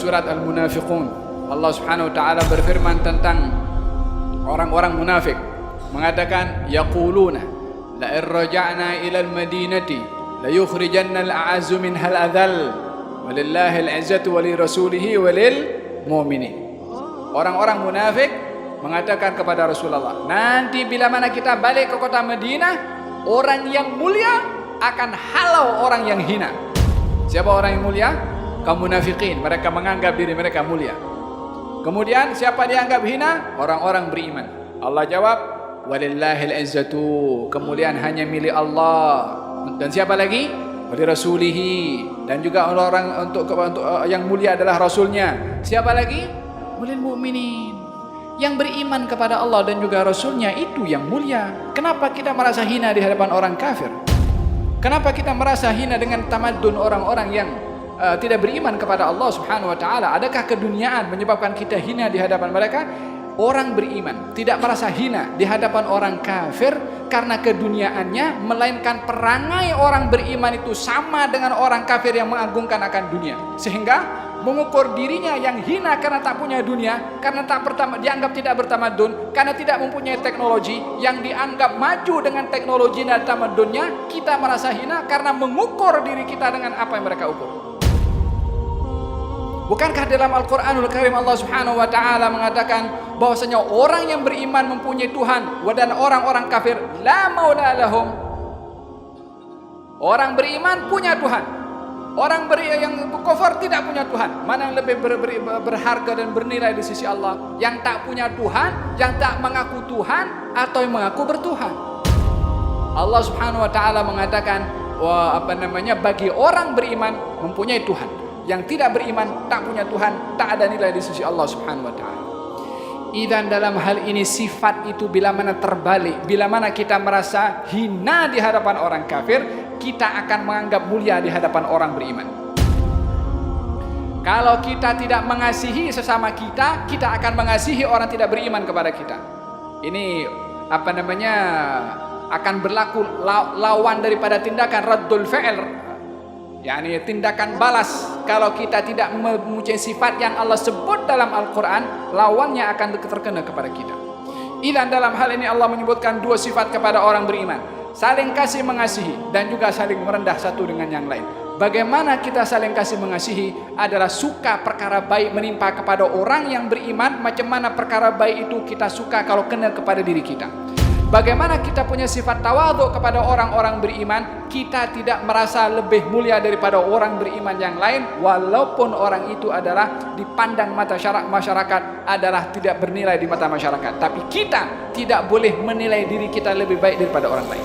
surat Al-Munafiqun, Allah Subhanahu wa taala berfirman tentang orang-orang munafik, mengatakan yaquluna la in raja'na ila al-madinati la yukhrijanna al-a'azzu minha al-adhall walillahi al-'izzatu wa li rasulihi wa lil mu'minin. Orang-orang munafik mengatakan kepada Rasulullah, nanti bila mana kita balik ke kota Madinah, orang yang mulia akan halau orang yang hina. Siapa orang yang mulia? Kaum munafikin. Mereka menganggap diri mereka mulia. Kemudian siapa dianggap hina? Orang-orang beriman. Allah jawab, walillahil izzatu, kemuliaan hanya milik Allah. Dan siapa lagi? Wali rasulihi, dan juga orang untuk yang mulia adalah rasulnya. Siapa lagi? Walil mu'minin, yang beriman kepada Allah dan juga Rasulnya, itu yang mulia. Kenapa kita merasa hina di hadapan orang kafir? Kenapa kita merasa hina dengan tamadun orang-orang yang tidak beriman kepada Allah Subhanahu wa taala? Adakah keduniaan menyebabkan kita hina di hadapan mereka? Orang beriman tidak merasa hina di hadapan orang kafir karena keduniaannya, melainkan perangai orang beriman itu sama dengan orang kafir yang mengagungkan akan dunia, sehingga mengukur dirinya yang hina karena tak punya dunia, karena dianggap tidak bertamadun, karena tidak mempunyai teknologi. Yang dianggap maju dengan teknologi dan tamadunnya, kita merasa hina karena mengukur diri kita dengan apa yang mereka ukur. Bukankah dalam Al-Quranul Karim Allah Subhanahu wa taala mengatakan bahwasanya orang yang beriman mempunyai Tuhan, dan orang-orang kafir la maula lahum. Orang beriman punya Tuhan, orang yang kufur tidak punya Tuhan. Mana yang lebih berharga dan bernilai di sisi Allah? Yang tak punya Tuhan, yang tak mengaku Tuhan, atau yang mengaku bertuhan? Allah Subhanahu wa taala mengatakan bagi orang beriman mempunyai Tuhan. Yang tidak beriman tak punya Tuhan, tak ada nilai di sisi Allah Subhanahu wa taala. Dan dalam hal ini sifat itu bila mana terbalik, bila mana kita merasa hina di hadapan orang kafir, kita akan menganggap mulia di hadapan orang beriman. Kalau kita tidak mengasihi sesama kita, kita akan mengasihi orang tidak beriman kepada kita. Ini akan berlaku lawan daripada tindakan raddul fi'l, yakni tindakan balas. Kalau kita tidak mempunyai sifat yang Allah sebut dalam Al-Quran, lawannya akan terkena kepada kita. Dan dalam hal ini Allah menyebutkan dua sifat kepada orang beriman: saling kasih mengasihi dan juga saling merendah satu dengan yang lain. Bagaimana kita saling kasih mengasihi adalah suka perkara baik menimpa kepada orang yang beriman. Macam mana perkara baik itu kita suka kalau kena kepada diri kita. Bagaimana kita punya sifat tawadhu kepada orang-orang beriman, kita tidak merasa lebih mulia daripada orang beriman yang lain, walaupun orang itu adalah dipandang mata masyarakat adalah tidak bernilai di mata masyarakat. Tapi kita tidak boleh menilai diri kita lebih baik daripada orang lain.